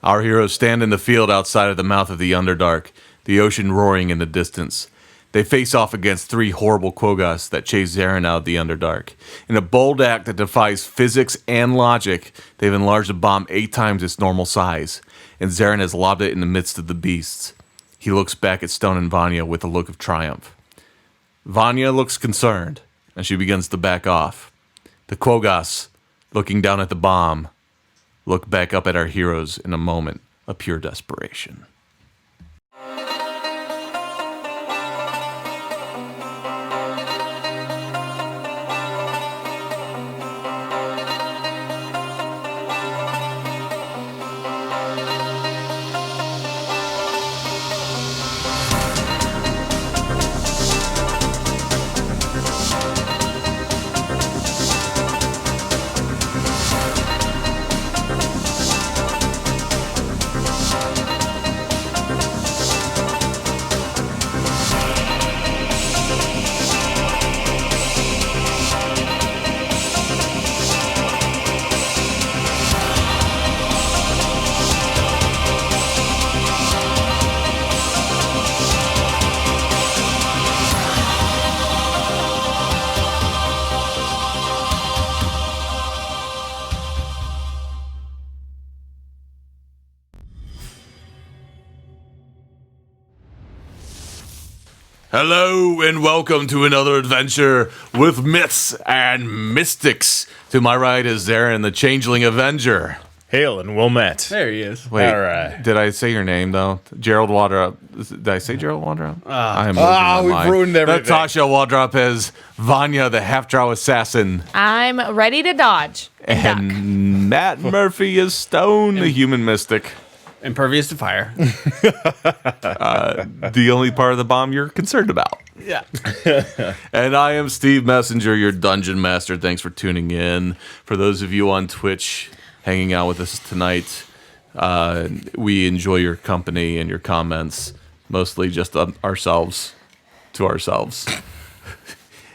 Our heroes stand in the field outside of the mouth of the Underdark, the ocean roaring in the distance. They face off against 3 horrible quaggoths that chase Xaeryn out of the Underdark. In a bold act that defies physics and logic, they've enlarged the bomb 8 times its normal size, and Xaeryn has lobbed it in the midst of the beasts. He looks back at Stone and Vanya with a look of triumph. Vanya looks concerned, and she begins to back off. The quaggoths, looking down at the bomb, look back up at our heroes in a moment of pure desperation. Hello and welcome to another adventure with myths and mystics. To my right is Xaeryn, the Changeling Avenger. Hail and well met. There he is. Wait, All right. Did I say your name though? Gerald Waldrop. Did I say Gerald Waldrop? I am losing my we've mind. ruined everything. Natasha Waldrop as Vanya, the half-drow assassin. I'm ready to dodge. And duck. And Matt Murphy is Stone, the human mystic. Impervious to fire. The only part of the bomb you're concerned about. Yeah. And I am Steve Messenger, your dungeon master. Thanks for tuning in. For those of you on Twitch hanging out with us tonight, we enjoy your company and your comments, mostly just ourselves to ourselves.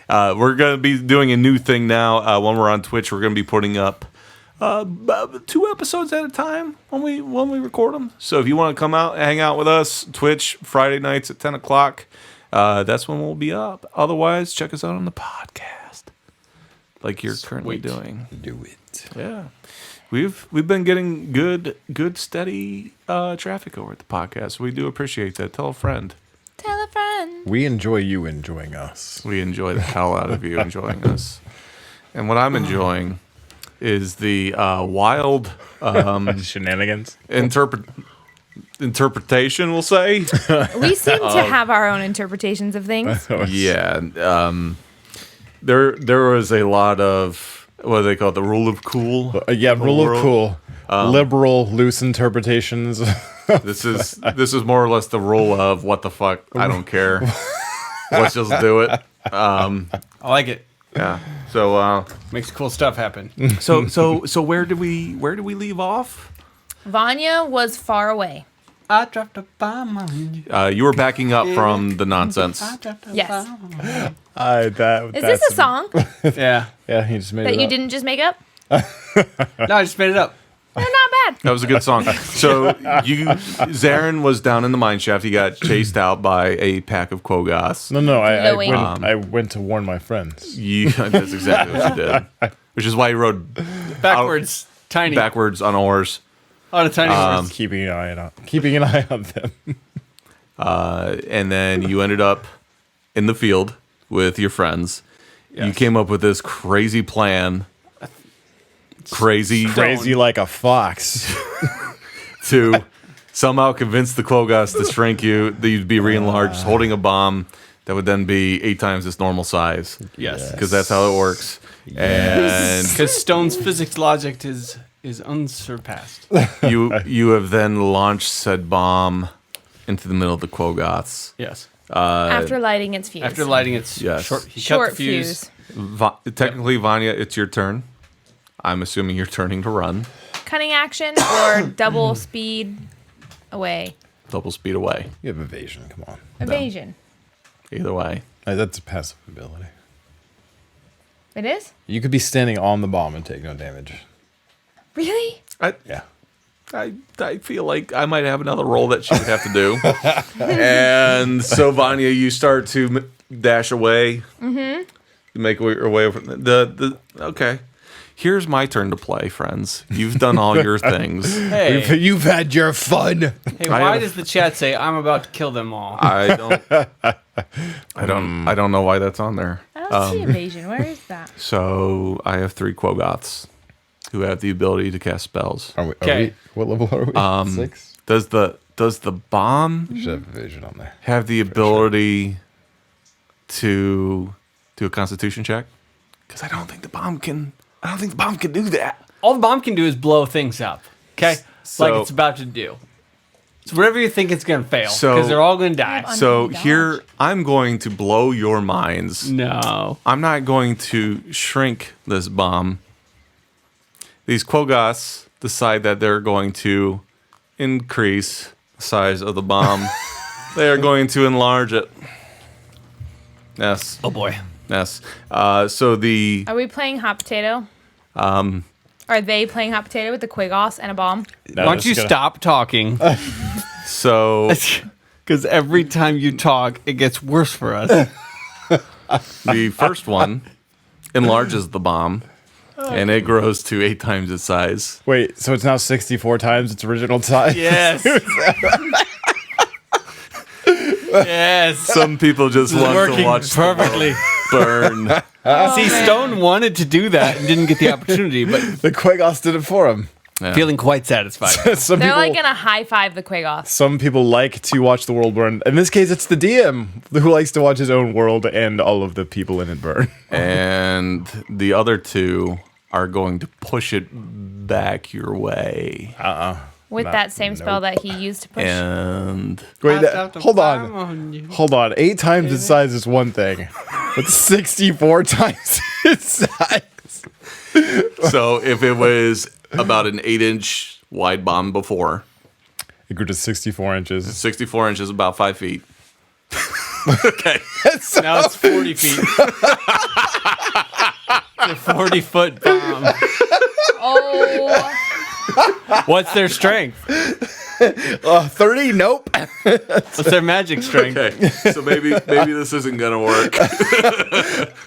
We're going to be doing a new thing now. When we're on Twitch, we're going to be putting up 2 episodes at a time when we record them. So if you want to come out and hang out with us, Twitch Friday nights at 10 o'clock, that's when we'll be up. Otherwise, check us out on the podcast, like you're currently doing. Do it. Yeah, we've been getting good steady traffic over at the podcast. We do appreciate that. Tell a friend. Tell a friend. We enjoy you enjoying us. We enjoy the hell out of you enjoying us. And what I'm enjoying is the wild Shenanigans. interpretation, we'll say. We seem to have our own interpretations of things. Yeah. There was a lot of, what do they call it, the rule of cool? Rule of cool. Liberal, loose interpretations. This is more or less the rule of what the fuck, I don't care. Let's just do it. I like it. Yeah. So Makes cool stuff happen. so where do we leave off? Vanya was far away. I dropped a bomb on you. You were backing up from the nonsense. Yes. Is That's this a song Yeah. Yeah, he just made it that you up. didn't just make up? No, I just made it up. They're not bad. That was a good song. So Xaeryn was down in the mine shaft. He got chased out by a pack of quaggoths. No, Knowing. I went to warn my friends. That's exactly what you did. Which is why you rode Backwards. Tiny. backwards on oars. On a tiny horse. Keeping an eye on them. And then you ended up in the field with your friends. Yes. You came up with this crazy plan. Crazy like a fox. to somehow convince the quaggoths to shrink you, that you'd be re-enlarged, holding a bomb that would then be 8 times its normal size. Yes. Because that's how it works. And Because Stone's physics logic is unsurpassed. you have then launched said bomb into the middle of the quaggoths. Yes. After lighting its fuse. After lighting its Yes. short, he cut Short the fuse. Technically, Vanya, it's your turn. I'm assuming you're turning to run. Cunning action or double speed away. Double speed away. You have evasion. Come on. Evasion. Either way. That's a passive ability. It is? You could be standing on the bomb and take no damage. Really? Yeah. I feel like I might have another role that she would have to do. And so, Vanya, you start to dash away. Mm-hmm. You make your way over okay. Here's my turn to play, friends. You've done all your things. Hey, You've had your fun. hey, why does the chat say I'm about to kill them all? I don't know why that's on there. I don't see evasion. Where is that? So I have 3 quaggoths who have the ability to cast spells. Okay. What level are we? 6? Does the bomb You should have vision on there. have the ability to do a Constitution check? Because I don't think the bomb can do that. All the bomb can do is blow things up. Okay, So- like it's about to do. So whatever you think it's gonna fail, So- because they're all gonna die. Yeah, So Dodge. here I'm going to blow your minds. No. I'm not going to shrink this bomb. These quaggoths decide that they're going to increase the size of the bomb. They are going to enlarge it. Yes. Oh boy. Yes. So the Are we playing hot potato? Are they playing hot potato with the quaggoths and a bomb? No, Why don't you stop talking? so Because every time you talk, it gets worse for us. the first one enlarges the bomb, and it grows to 8 times its size. Wait, so it's now 64 times its original size? Yes. Yes. Some people just This is want to working watch perfectly. the world burn. See, man. Stone wanted to do that and didn't get the opportunity, but The Quaggoths did it for him. Yeah. feeling quite satisfied. Some They're people, like gonna high five the quaggoths. some people like to watch the world burn. In this case, it's the DM who likes to watch his own world and all of the people in it burn. And the other 2 are going to push it back your way. With that same spell that he used to push. And Wait, hold on. Hold on. 8 times its size is one thing, but 64 times its size. so if it was about an 8-inch wide bomb before, It grew to 64 inches. 64 inches, about 5 feet. Okay. Now it's 40 feet. It's a 40-foot bomb. Oh, What's their strength? 30? Nope. What's their magic strength? Okay. So maybe this isn't gonna work.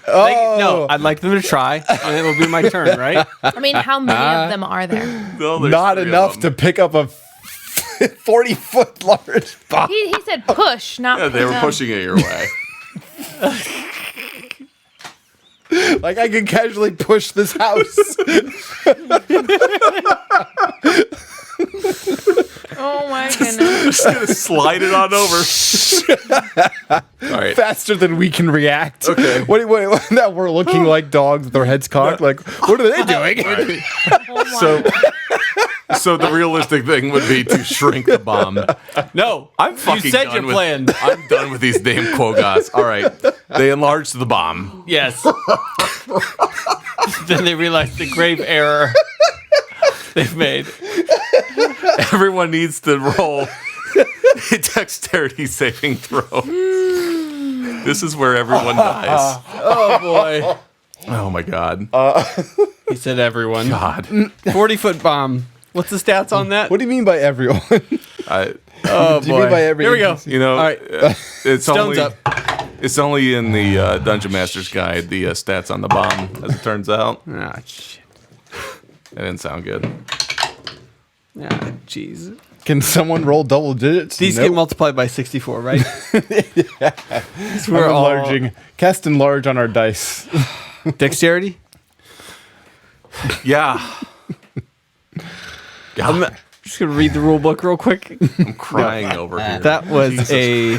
No, I'd like them to try, and it will be my turn, right? I mean, how many of them are there? No, there's Not 3 of enough to them. pick up a 40-foot large bomb. He said push, not Yeah, they were pick up. pushing it your way. Like I can casually push this house. Oh my goodness. Just gonna slide it on over. All right. Faster than we can react. Okay. What that we're looking like dogs with our heads cocked. Like, what are they doing? Oh my. So the realistic thing would be to shrink the bomb. No, I'm fucking you said done your with, plan. I'm done with these damn quaggoths. All right. They enlarged the bomb. Yes. Then they realized the grave error they've made. Everyone needs to roll a dexterity saving throw. This is where everyone dies. Oh boy. Oh my god. He said everyone. God. 40-foot bomb. What's the stats on that? What do you mean by everyone? I, Oh do you mean by every? Here we go. you know, All right. it's Stone's only up. it's only in the Dungeon Master's Guide, the stats on the bomb, as it turns out. Ah, shit. That didn't sound good. Ah, jeez. Can someone roll double digits? These Nope. get multiplied by 64, right? We're enlarging. Cast enlarge on our dice. Dexterity? Yeah. I'm God, just going to read the rule book real quick. I'm crying over here. That was a...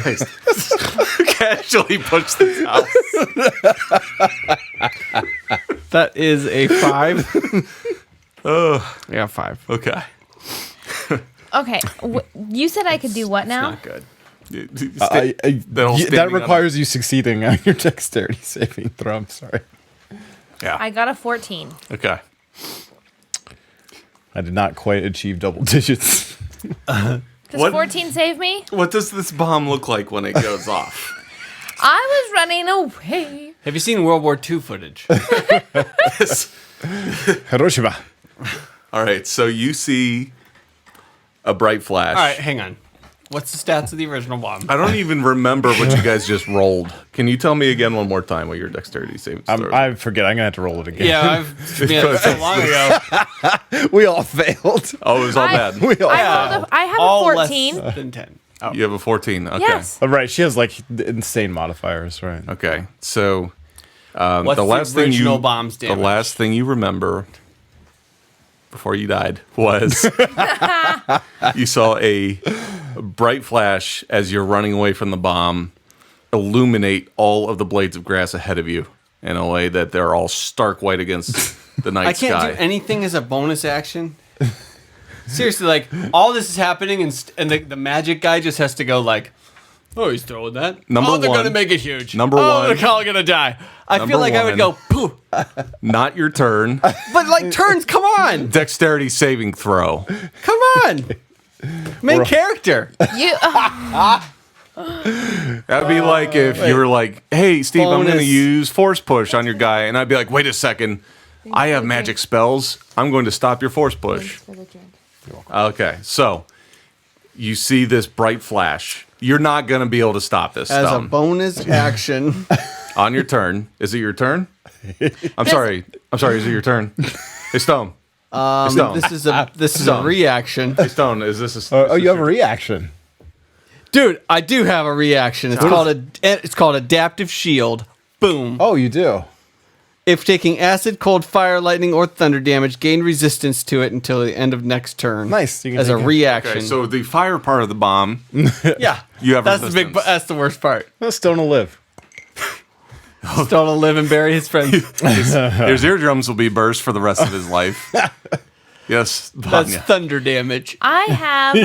Casually pushed this house. That is a 5. Oh, Yeah, 5. okay. Okay, you said I could do what now? Not good. That requires you succeeding on your dexterity saving throw. I'm sorry. Yeah. I got a 14. Okay. I did not quite achieve double digits. Does What? 14 save me? What does this bomb look like when it goes off? I was running away. Have you seen World War II footage? Hiroshima. All right, so you see a bright flash. All right, hang on. What's the stats of the original bomb? I don't even remember what you guys just rolled. Can you tell me again one more time what your dexterity savings throw? I forget. I'm gonna have to roll it again. Yeah, so long ago. We all failed. Oh, it was all bad. We all. I have a All 14. less than 10. Oh. You have a 14. Okay. Yes. Oh, right. She has like insane modifiers, right? Okay. So What's the last original bomb's the damage? last thing you remember before you died was you saw a bright flash as you're running away from the bomb illuminate all of the blades of grass ahead of you in a way that they're all stark white against the night I can't sky. do anything as a bonus action. Seriously, like all this is happening, and the magic guy just has to go like, "Oh, he's throwing that. Number they're one. gonna make it huge. Number oh, one. they're all gonna die." I Number feel like I would go, one. "Pooh," Not your turn. but like turns. Come on, Dexterity saving throw. come on, main character. You. That'd be like if you were like, "Hey, Steve, I'm going to Bonus. use force push on your guy," and I'd be like, "Wait a second, I have magic spells. I'm going to stop your force push." Okay, so you see this bright flash. You're not going to be able to stop this. As a Stone. bonus action, On your turn. Is it your turn? I'm sorry. Is it your turn? Hey, Stone. Stone. this is a reaction, Hey, Stone. Is this a? Oh, you have a reaction. dude. I do have a reaction. It's called adaptive shield. Boom. Oh, you do. If taking acid, cold, fire, lightning, or thunder damage, gain resistance to it until the end of next turn. Nice. You can As a take it. reaction. Okay, so the fire part of the bomb. yeah, You have that's resistance. That's the worst part. Well, Stone will live. Stone will live and bury his friends. His eardrums will be burst for the rest of his life. Yes, That's Vanya. thunder damage. I have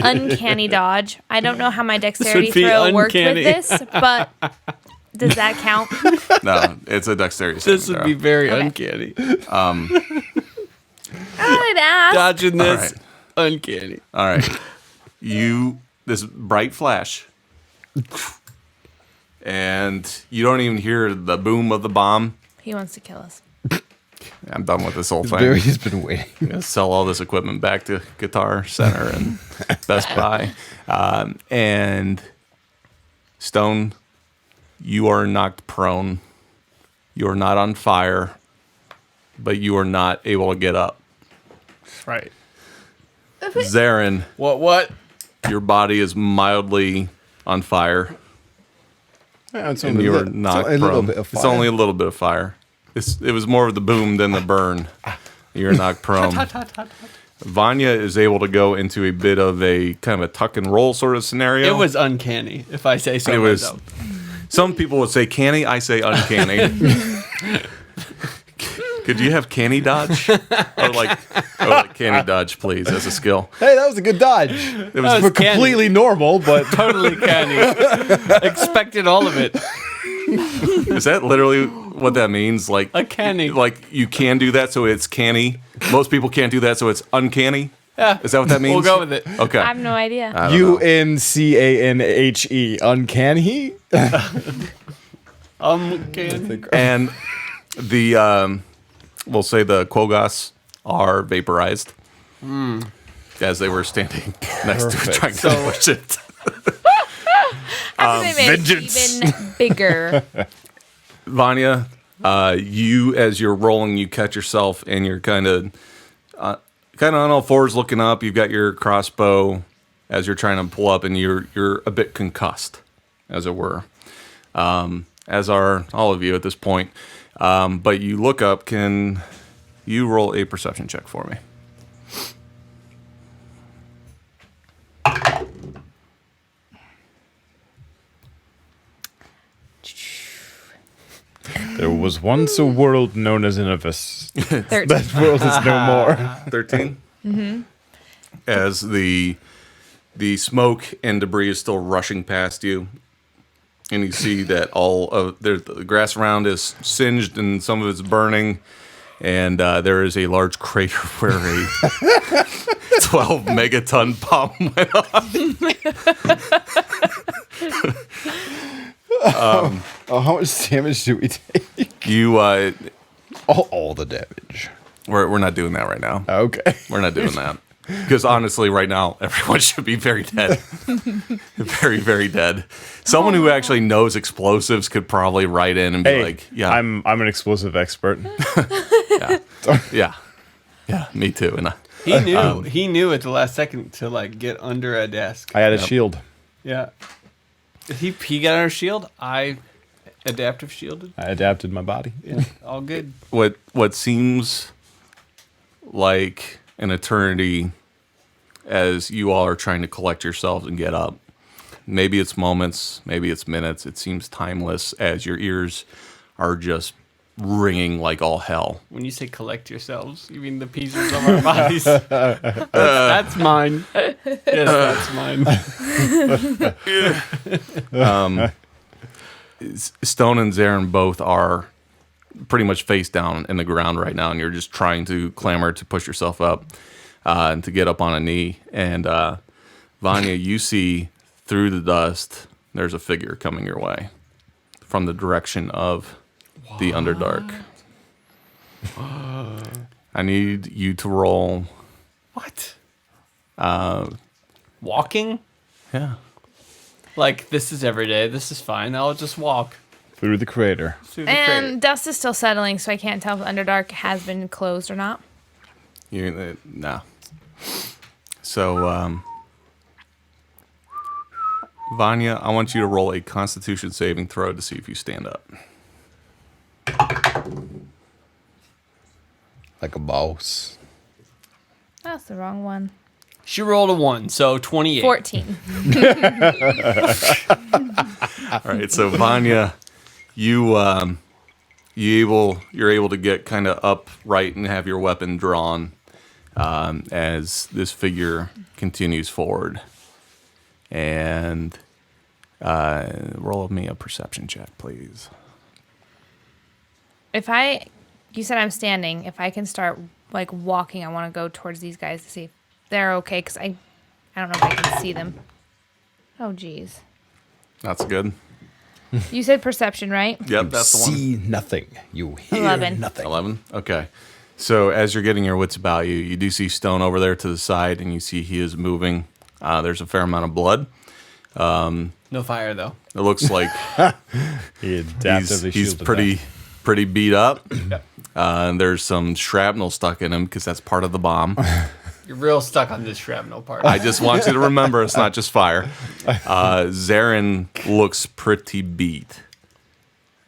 uncanny dodge. I don't know how my dexterity would be throw worked with uncanny. this, but does that count? No, it's a dexterity saving This would throw. be very Okay. uncanny. I'd ask. Dodging this, right. uncanny. All right. This bright flash, and you don't even hear the boom of the bomb. He wants to kill us. I'm done with this whole thing. Barry's been waiting. I'm gonna sell all this equipment back to Guitar Center and Best Buy. And Stone, you are knocked prone. You are not on fire, but you are not able to get up. Right. Xaeryn, What? your body is mildly on fire, and you are knocked a little prone. bit of It's fire. only a little bit of fire. It was more of the boom than the burn. You're knocked prone. Vanya is able to go into a bit of a kind of a tuck and roll sort of scenario. It was uncanny, if I say so It was- myself. Some people would say canny. I say uncanny. Could you have canny dodge? or like canny dodge, please, as a skill. Hey, that was a good dodge. It was was canny. Completely normal, but Totally canny. Expected all of it. Is that literally what that means? Like A canny. Like you can do that, so it's canny. Most people can't do that, so it's uncanny. Yeah. Is that what that means? We'll go with it. Okay. I have no idea. I don't know. UNCANHE. Uncanny? Uncanny. And the we'll say the quaggoths are vaporized as they were standing next to it trying to push it. I think they made it even bigger. Vanya, you as you're rolling, you catch yourself and you're kind of on all fours looking up. You've got your crossbow as you're trying to pull up, and you're a bit concussed, as it were. As are all of you at this point. But you look up. Can you roll a perception check for me? There was once a world known as Innovis. 13. That world is no more. 13? Mm-hmm. As the smoke and debris is still rushing past you, and you see that all of the grass around is singed and some of it's burning, and there is a large crater where a 12 megaton bomb went off. How much damage do we take? You, All the damage. we're not doing that right now. Okay. We're not doing that. Because honestly, right now, everyone should be very dead. Very, very dead. Someone who actually knows explosives could probably write in and be Hey, like, yeah. I'm an explosive expert. Yeah. Yeah, me too. And He knew. He knew at the last second to like get under a desk. I had a shield. Yeah. He got our shield. I adaptive shielded. I adapted my body. Yeah, all good. what seems like an eternity as you all are trying to collect yourselves and get up. Maybe it's moments, maybe it's minutes. It seems timeless as your ears are just ringing like all hell. When you say collect yourselves, you mean the pieces of our bodies? That's mine. Yes, that's mine. Stone and Xaeryn both are pretty much face down in the ground right now, and you're just trying to clamor to push yourself up and to get up on a knee. And Vanya, you see through the dust, there's a figure coming your way from the direction of the Underdark. I need you to roll. What? Walking? Yeah. Like, this is every day. This is fine. I'll just walk Through the crater. through the And crater. dust is still settling, so I can't tell if Underdark has been closed or not. No. So, Vanya, I want you to roll a Constitution saving throw to see if you stand up. Like a boss. That's the wrong one. She rolled a 1, so 28. 14. All right, so Vanya, you're able to get kind of upright and have your weapon drawn as this figure continues forward. And roll me a perception check, please. You said I'm standing. If I can start like walking, I want to go towards these guys to see if they're okay, because I don't know if I can see them. Oh, geez. That's good. You said perception, right? Yep, that's the one. See nothing. You hear 11. nothing. 11? Okay. So as you're getting your wits about you, you do see Stone over there to the side, and you see he is moving. There's a fair amount of blood. No fire, though. It looks like He adaptively he's shielded pretty beat up. Yep. And there's some shrapnel stuck in him because that's part of the bomb. You're real stuck on this shrapnel part. I just want you to remember it's not just fire. Xaeryn looks pretty beat.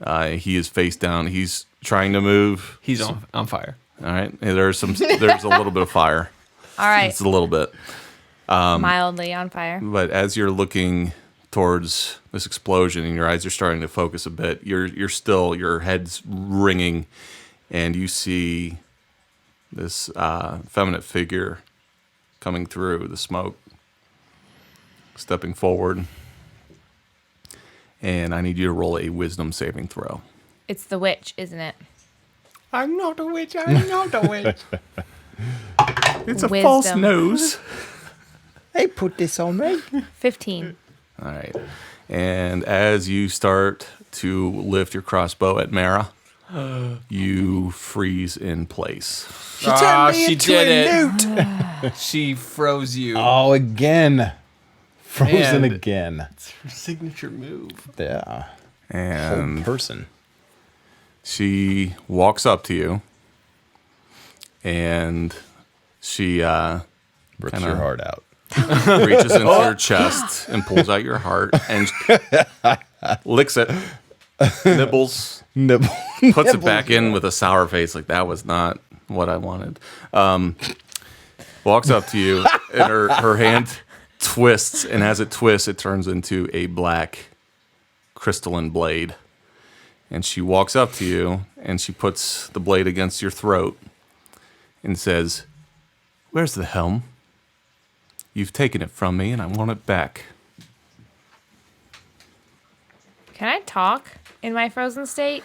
He is face down. He's trying to move. He's on fire. All right. There's a little bit of fire. All right. It's a little bit. Mildly on fire. But as you're looking towards this explosion and your eyes are starting to focus a bit, your head's ringing, and you see this feminine figure coming through the smoke, stepping forward. And I need you to roll a wisdom saving throw. It's the witch, isn't it? I'm not a witch. I'm not a witch. It's a false nose. Hey, put this on me. 15. All right. And as you start to lift your crossbow at Mara, you freeze in place. She did it. She froze you. Oh, again. Frozen Man. again. It's her signature move. Yeah. Whole And person. she walks up to you, and she Rips kinda- your heart out. reaches into your chest and pulls out your heart and licks it, nibbles, Nibble. puts it back in with a sour face like that was not what I wanted. Walks up to you, and her hand twists, and as it twists, it turns into a black crystalline blade. And she walks up to you, and she puts the blade against your throat and says, "Where's the helm? You've taken it from me, and I want it back." Can I talk in my frozen state?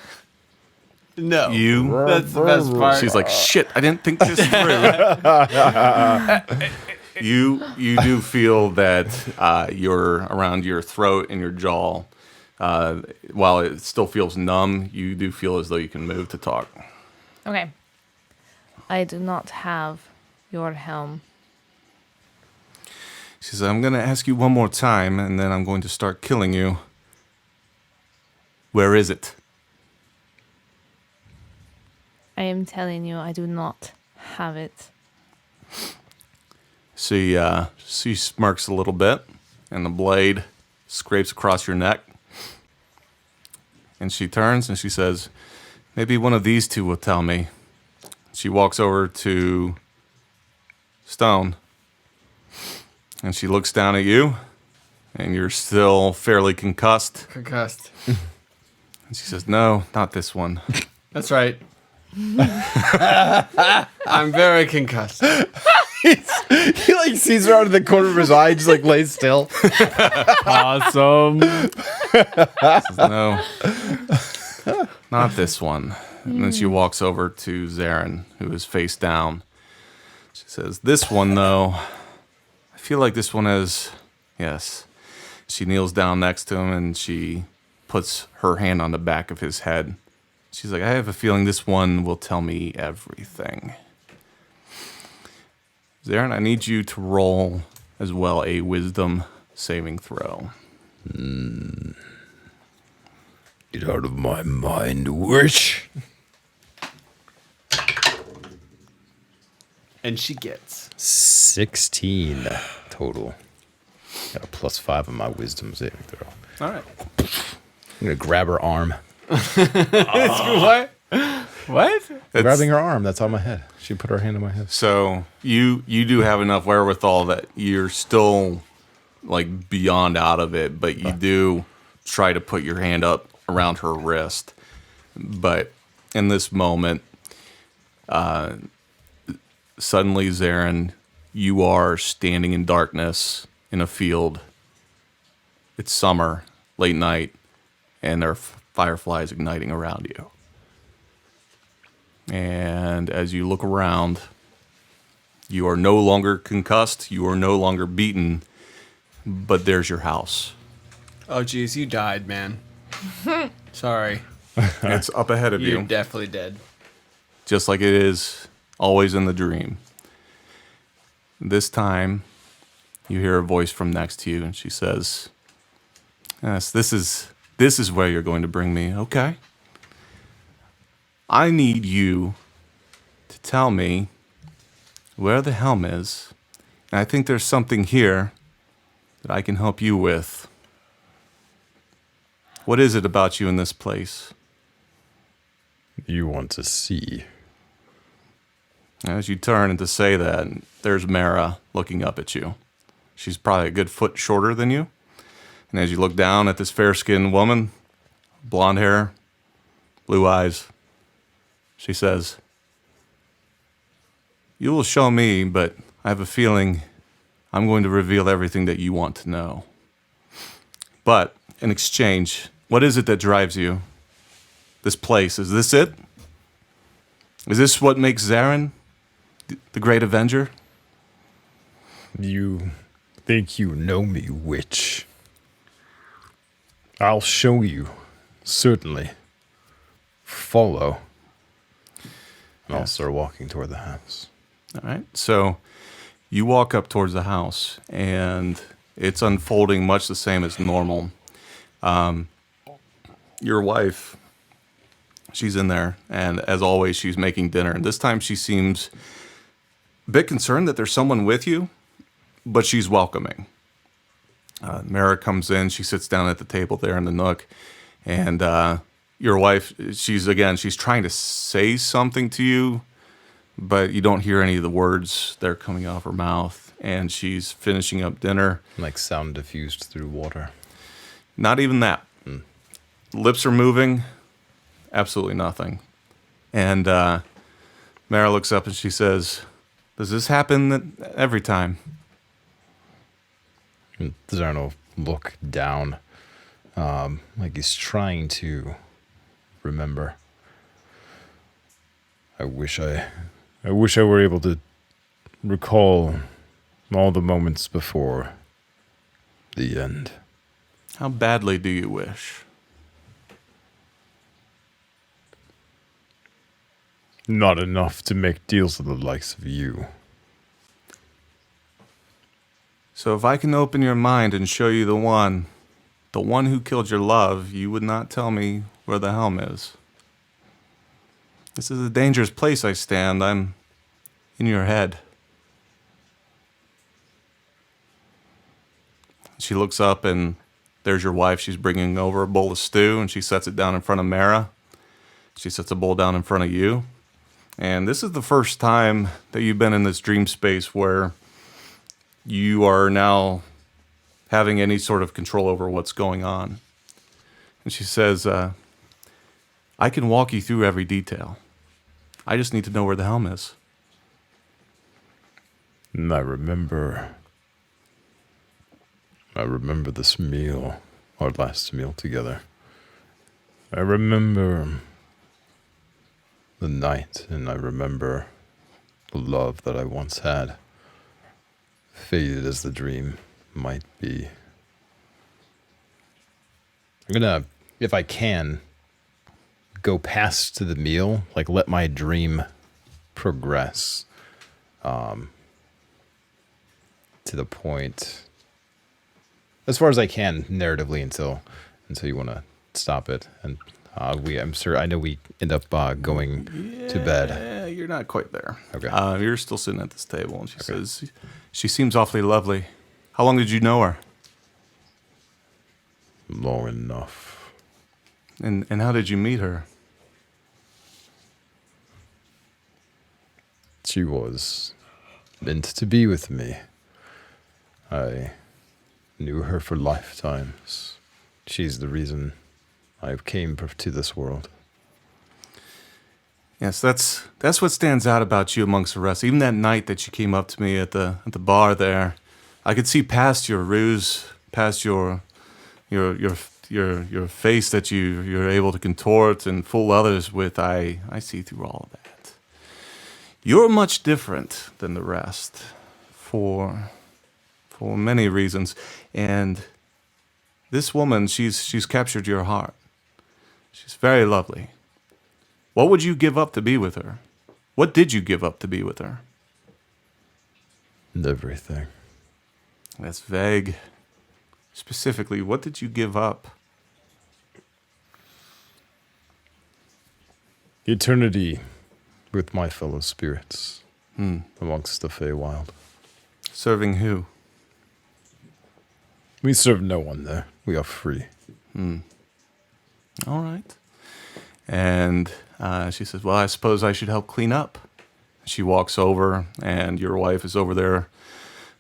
No. That's the best part. She's like, "Shit, I didn't think this through." You do feel that you're around your throat and your jaw. While it still feels numb, you do feel as though you can move to talk. Okay. I do not have your helm. She says, I'm going to ask you one more time, and then I'm going to start killing you. Where is it? I am telling you, I do not have it. She smirks a little bit, and the blade scrapes across your neck. And she turns and she says, maybe one of these two will tell me. She walks over to Stone, and she looks down at you, and you're still fairly concussed. Concussed. And she says, no, not this one. That's right. I'm very concussed. He like sees her out of the corner of his eye, just like lays still. Awesome. She says, no, not this one. And then she walks over to Xaeryn, who is face down. She says, this one, though, I feel like this one has, yes. She kneels down next to him, and she puts her hand on the back of his head. She's like, I have a feeling this one will tell me everything. Xaeryn, I need you to roll as well a wisdom saving throw. Get out of my mind, witch. And she gets. 16 total. Got a +5 on my wisdom saving throw. All right. I'm gonna grab her arm. What? What? Grabbing her arm, that's on my head. She put her hand on my head. So you do have enough wherewithal that you're still like beyond out of it, but you do try to put your hand up around her wrist. But in this moment, suddenly, Xaeryn, you are standing in darkness in a field. It's summer, late night, and there are fireflies igniting around you. And as you look around, you are no longer concussed, you are no longer beaten, but there's your house. Oh, geez, you died, man. Sorry. It's up ahead of You're you, definitely dead. just like it is always in the dream. This time, you hear a voice from next to you, and she says, yes, this is where you're going to bring me, okay? I need you to tell me where the helm is. And I think there's something here that I can help you with. What is it about you in this place? You want to see. As you turn and to say that, there's Mara looking up at you. She's probably a good foot shorter than you. And as you look down at this fair-skinned woman, blonde hair, blue eyes, she says, you will show me, but I have a feeling I'm going to reveal everything that you want to know. But in exchange, what is it that drives you? This place, is this it? Is this what makes Xaeryn the great Avenger? You think you know me, witch? I'll show you, certainly. Follow. And I'll start walking toward the house. All right. So you walk up towards the house, and it's unfolding much the same as normal. Your wife, she's in there, and as always, she's making dinner. And this time she seems a bit concerned that there's someone with you, but she's welcoming. Mara comes in. She sits down at the table there in the nook, and your wife, she's trying to say something to you, but you don't hear any of the words that are coming off her mouth. And she's finishing up dinner. Like sound diffused through water. Not even that. Lips are moving. Absolutely nothing. And Mara looks up and she says, does this happen every time? And Zerno look down, like he's trying to remember. I wish I were able to recall all the moments before the end. How badly do you wish? Not enough to make deals with the likes of you. So if I can open your mind and show you the one who killed your love, you would not tell me where the helm is. This is a dangerous place I stand. I'm in your head. She looks up and there's your wife. She's bringing over a bowl of stew and she sets it down in front of Mara. She sets a bowl down in front of you. And this is the first time that you've been in this dream space where you are now having any sort of control over what's going on. And she says, I can walk you through every detail. I just need to know where the helm is. And I remember this meal, our last meal together. I remember the night, and I remember the love that I once had, faded as the dream might be. I'm gonna, if I can, go past to the meal, like let my dream progress to the point, as far as I can, narratively, until you want to stop it. And I know we end up going to bed. Yeah, you're not quite there. Okay. You're still sitting at this table, and she says, she seems awfully lovely. How long did you know her? Long enough. And how did you meet her? She was meant to be with me. I knew her for lifetimes. She's the reason I came to this world. Yes, that's what stands out about you amongst the rest. Even that night that you came up to me at the bar there, I could see past your ruse, past your face that you're able to contort and fool others with. I see through all of that. You're much different than the rest for many reasons, and this woman, she's captured your heart. She's very lovely. What would you give up to be with her? What did you give up to be with her? And everything. That's vague. Specifically, what did you give up? Eternity with my fellow spirits amongst the Feywild. Serving who? We serve no one there. We are free. All right. And she says, well, I suppose I should help clean up. She walks over, and your wife is over there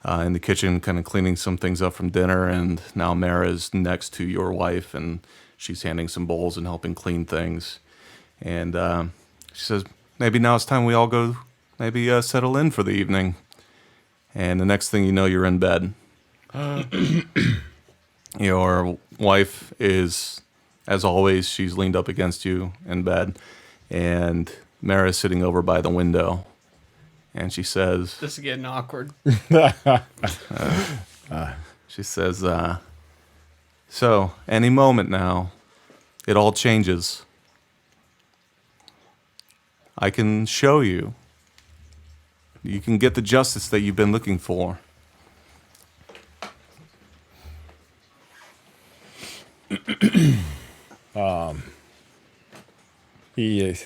in the kitchen kind of cleaning some things up from dinner, and now Mara's next to your wife, and she's handing some bowls and helping clean things. And she says, maybe now it's time we all go settle in for the evening. And the next thing you know, you're in bed. Your wife is, as always, she's leaned up against you in bed, and Mara's sitting over by the window, and she says, This is getting awkward. she says, so any moment now, it all changes. I can show you. You can get the justice that you've been looking for. He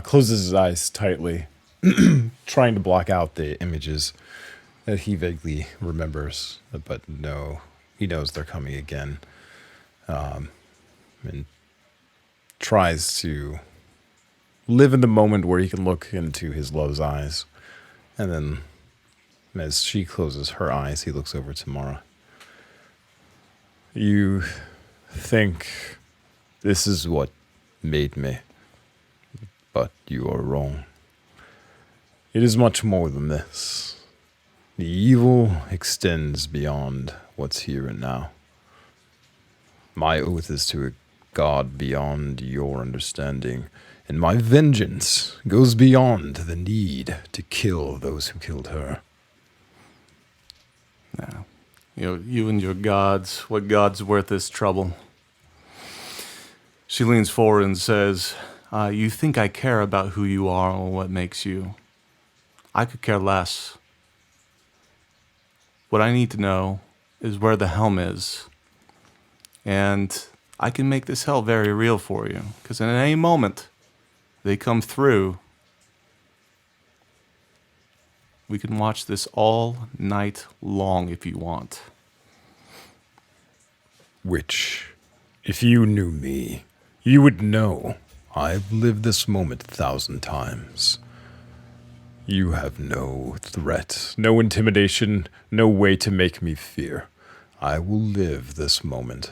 closes his eyes tightly, trying to block out the images that he vaguely remembers, but no, he knows they're coming again, and tries to live in the moment where he can look into his love's eyes. And then, as she closes her eyes, he looks over to Mara. You think this is what made me, but you are wrong. It is much more than this. The evil extends beyond what's here and now. My oath is to a God beyond your understanding, and my vengeance goes beyond the need to kill those who killed her. Now, you and your gods, what god's worth this trouble? She leans forward and says, you think I care about who you are or what makes you. I could care less. what I need to know is where the helm is. And I can make this hell very real for you. Because in any moment they come through, we can watch this all night long if you want. Which, if you knew me, you would know I've lived this moment 1,000 times. You have no threat, no intimidation, no way to make me fear. I will live this moment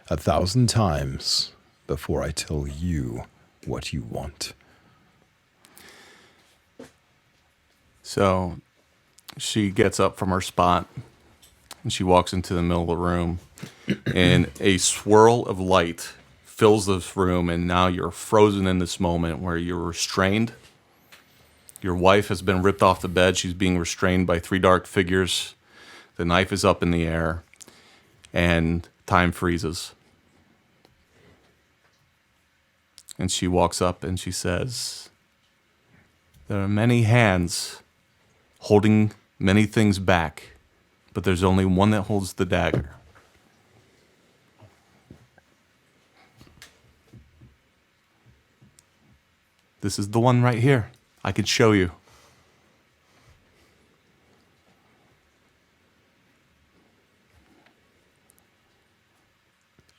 1,000 times before I tell you what you want. So she gets up from her spot and she walks into the middle of the room, and a swirl of light fills this room, and now you're frozen in this moment where you're restrained. Your wife has been ripped off the bed. She's being restrained by 3 dark figures. The knife is up in the air, and time freezes. And she walks up and she says, there are many hands holding many things back, but there's only one that holds the dagger. This is the one right here. I could show you.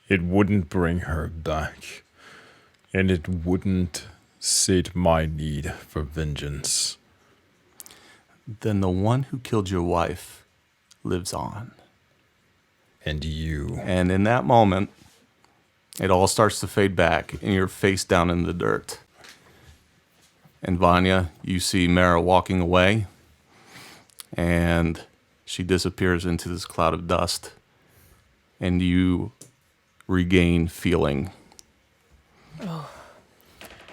It wouldn't bring her back, and it wouldn't sate my need for vengeance. Then the one who killed your wife lives on. And you. And in that moment, it all starts to fade back, and you're face down in the dirt. And Vanya, you see Mara walking away, and she disappears into this cloud of dust, and you regain feeling.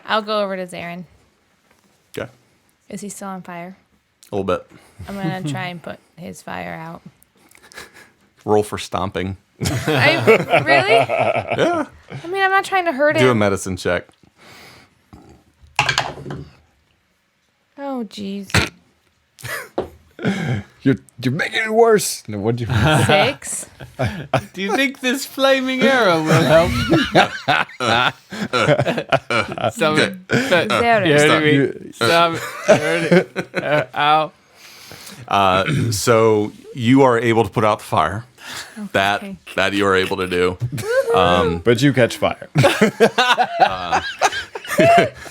I'll go over to Xaeryn. Okay. Is he still on fire? A little bit. I'm going to try and put his fire out. Roll for stomping. Really? Yeah. I mean, I'm not trying to hurt him. Do a medicine check. Oh, jeez. You're making it worse. No, what'd you 6. Do you think this flaming arrow will help? Stop it. Xaeryn. You heard me. Stop it. You heard it. Ow. So you are able to put out the fire. Okay. That you are able to do. But you catch fire.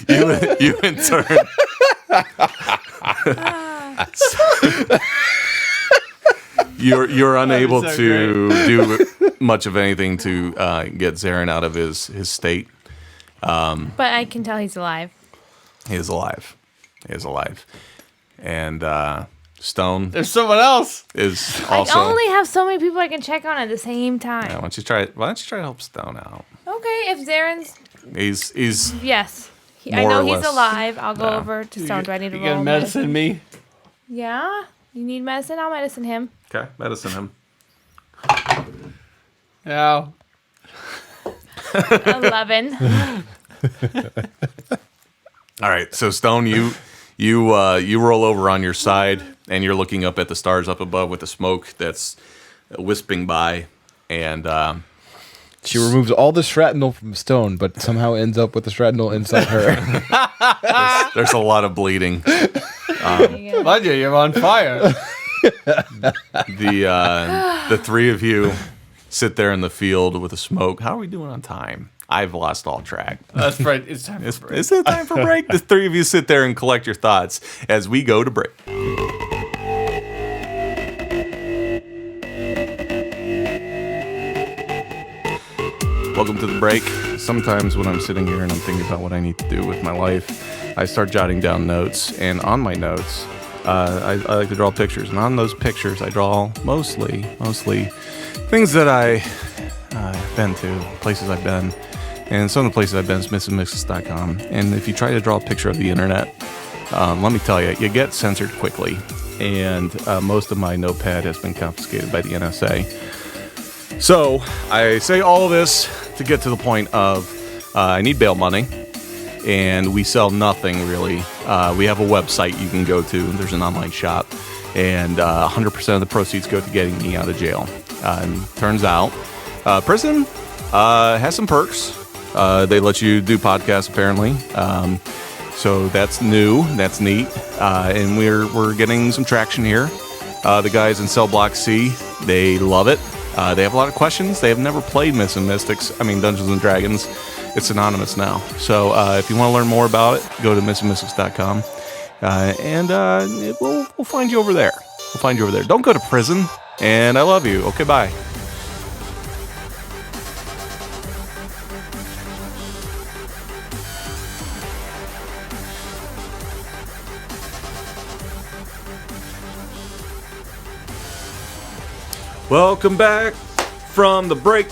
You in turn. You're unable so to do much of anything to get Xaeryn out of his state. But I can tell he's alive. He is alive. He is alive. And Stone There's someone else. is also. I only have so many people I can check on at the same time. Yeah, why don't you try to help Stone out? Okay, if Xaeryn's... He's Yes. I More know or he's less. alive. I'll go Yeah. over to Stone. Do I need to You roll gonna medicine me? Yeah? You need medicine? I'll medicine him. okay. Medicine him. Ow. 11. All right, so Stone, you roll over on your side, and you're looking up at the stars up above with the smoke that's wisping by, and She removes all the shrapnel from Stone, but somehow ends up with the shrapnel inside her. there's a lot of bleeding. Vanya, you're on fire. The 3 of you sit there in the field with the smoke. How are we doing on time? I've lost all track. That's right. It's time for break. Is it time for break? The 3 of you sit there and collect your thoughts as we go to break. Welcome to the break. Sometimes when I'm sitting here and I'm thinking about what I need to do with my life, I start jotting down notes. And on my notes, I like to draw pictures. And on those pictures, I draw mostly things that I've been to, places I've been. And some of the places I've been is missandmixes.com. And if you try to draw a picture of the internet, let me tell you, you get censored quickly. And most of my notepad has been confiscated by the NSA. So I say all this to get to the point of I need bail money, and we sell nothing really. We have a website you can go to. There's an online shop, and 100% of the proceeds go to getting me out of jail. And turns out, prison has some perks. They let you do podcasts apparently, so that's new. That's neat, and we're getting some traction here. The guys in Cell Block C, they love it. They have a lot of questions. They have never played Myths and Mystics. I mean, Dungeons and Dragons. It's synonymous now. So if you want to learn more about it, go to mythsandmystics.com, and we'll find you over there. We'll find you over there. Don't go to prison. And I love you. Okay, bye. Welcome back from the break.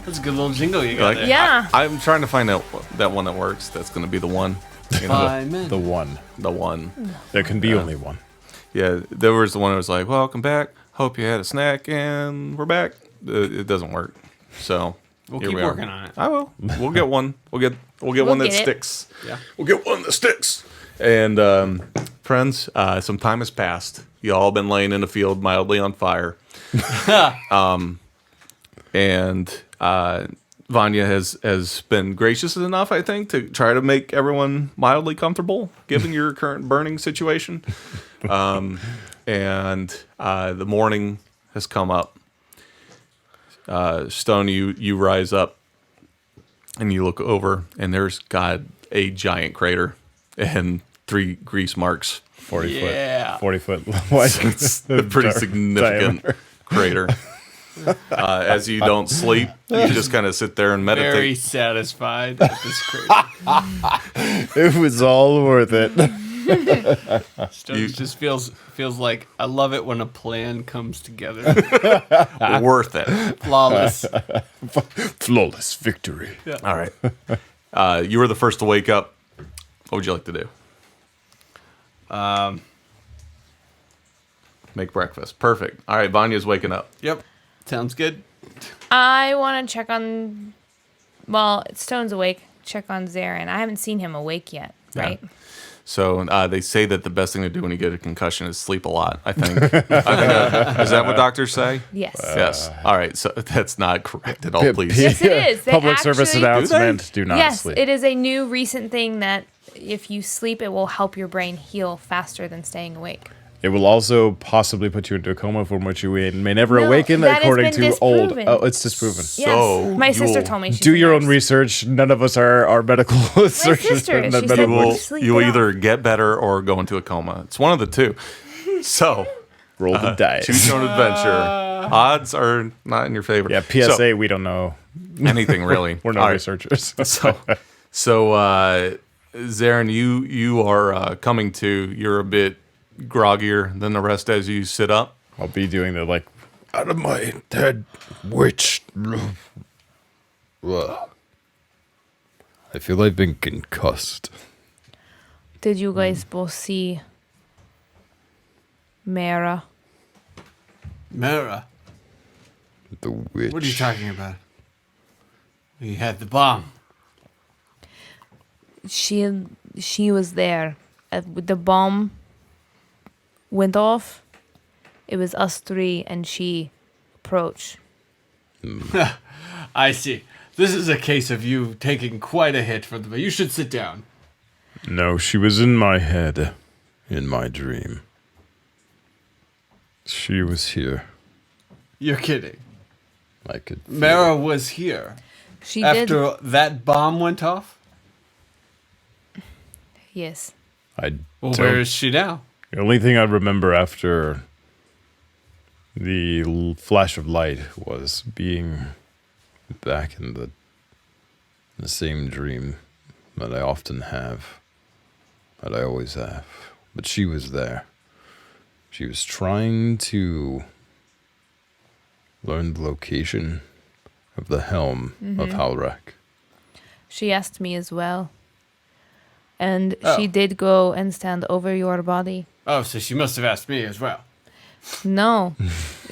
That's a good little jingle you got Like, there. Yeah. I'm trying to find out that one that works. That's going to be the one. You know, Five men. The one. the one. There can be only one. Yeah, there was the one that was like, "Welcome back. Hope you had a snack, and we're back." It doesn't work. So We'll here keep we are. working on it. I will. We'll get one. We'll get one that get it. sticks. Yeah. We'll get one that sticks. And friends, some time has passed. You all been laying in a field mildly on fire. And Vanya has been gracious enough, I think, to try to make everyone mildly comfortable, given your current burning situation. And the morning has come up. Stone, you rise up, and you look over, and there's a giant crater and 3 grease marks. 40 Yeah. foot. 40 foot wide. It's a pretty significant crater. As you don't sleep, you just kind of sit there and meditate. Very satisfied at this crater. It was all worth it. Stones just feels like I love it when a plan comes together. Worth it. Flawless. Flawless victory. All right. You were the first to wake up. What would you like to do? Make breakfast. Perfect. All right, Vanya's waking up. Yep. Sounds good. I want to check on. Well, Stone's awake. Check on Xaeryn. I haven't seen him awake yet, right? So they say that the best thing to do when you get a concussion is sleep a lot. I think. Is that what doctors say? Yes. Yes. All right. So that's not correct at all. Pip, Please. Yes, it is. They Public service actually- announcement. Do not Yes, sleep. it is a new recent thing that if you sleep, it will help your brain heal faster than staying awake. It will also possibly put you into a coma from which you may never No, awaken, that has according been to old. disproven. Oh, it's disproven. Yes. So My sister you'll- told me. She's Do a your own nurse. research. None of us are medical sister, she said You Go will, to sleep, you will get either get better or go into a coma. It's one of the two. So, Roll the dice. choose your own adventure. Odds are not in your favor. Yeah, PSA. We don't know. So, anything really. We're All not right. researchers. So, Xaeryn, you are coming to. You're a bit groggier than the rest as you sit up. I'll be doing the out of my head, witch. Ugh. I feel I've been concussed. Did you guys both see Mara? Mara, The witch. what are you talking about? We had the bomb. She was there. The bomb went off. It was us 3 and she approached. I see. This is a case of you taking quite a hit for the. You should sit down. No, she was in my head, in my dream. She was here. You're kidding. I could. feel Mara was here She did. after that bomb went off. Yes. I Well, don't- where is she now? The only thing I remember after the flash of light was being back in the same dream that I often have, that I always have. But she was there. She was trying to learn the location of the helm of Halrak. She asked me as well. And Oh. she did go and stand over your body. Oh, so she must have asked me as well. No.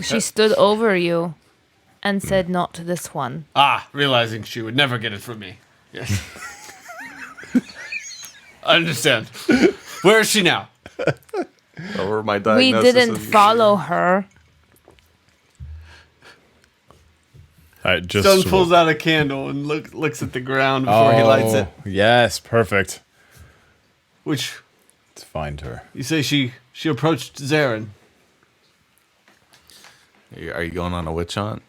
She stood over you and said, not this one. Ah, realizing she would never get it from me. Yes. I understand. Where is she now? Over my We diagnosis. didn't follow her. I just Stone pulls out a candle and looks at the ground before he lights it. Yes, perfect. Which Let's find her. you say she approached Xaeryn. Are you going on a witch hunt?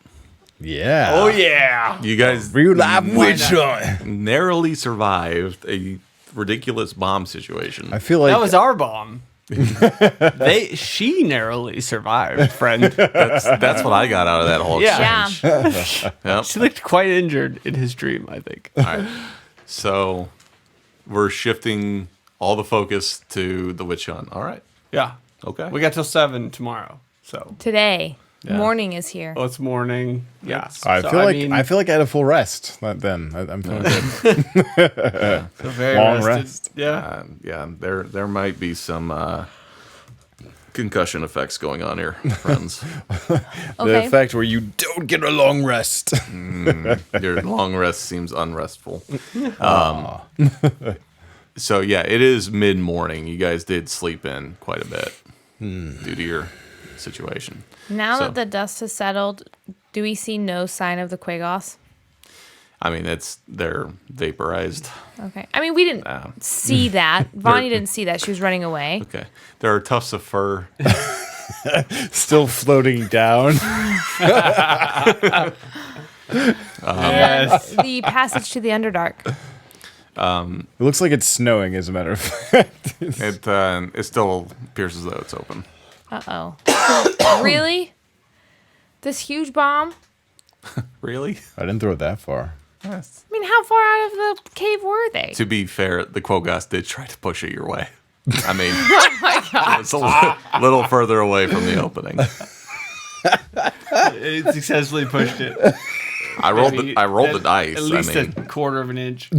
Yeah. Oh yeah. You guys Real live witch hunt. narrowly survived a ridiculous bomb situation. I feel like That was our bomb. She narrowly survived, friend. That's what I got out of that whole Yeah. exchange. Yeah. Yep. She looked quite injured in his dream, I think. All right. So we're shifting all the focus to the witch hunt. All right. Yeah. Okay. We got till 7 tomorrow. So Today, Yeah. morning is here. it's morning. Yeah. I So, feel like mean, I feel like I had a full rest. Then I'm feeling good. so very long rested. rest. Yeah. Yeah. There might be some concussion effects going on here, friends. The Okay. effect where you don't get a long rest. Your long rest seems unrestful. So yeah, it is mid morning. You guys did sleep in quite a bit due to your situation. Now So- that the dust has settled, do we see no sign of the quaggoths? I mean, they're vaporized. Okay. I mean, we didn't see that. Vonnie didn't see that. She was running away. Okay, there are tufts of fur. Still floating down. And the passage to the Underdark. It looks like it's snowing, as a matter of fact. It still appears as though it's open. Uh-oh. Really? This huge bomb? Really? I didn't throw it that far. I mean, how far out of the cave were they? To be fair, the quaggoths did try to push it your way. I mean, Oh my god. it's a little further away from the opening. It successfully pushed it. I rolled Maybe the dice. At least I mean, a quarter of an inch.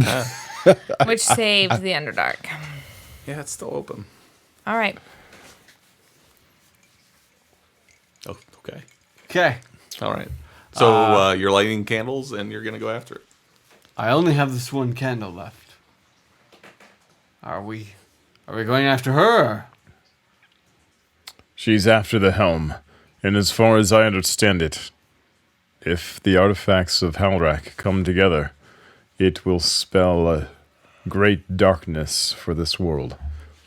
Which saved the Underdark. yeah, it's still open. All right. Oh, okay. Okay. All right. So you're lighting candles and you're gonna go after it. I only have this one candle left. Are we going after her? She's after the helm, and as far as I understand it, if the artifacts of Halrak come together, it will spell a great darkness for this world.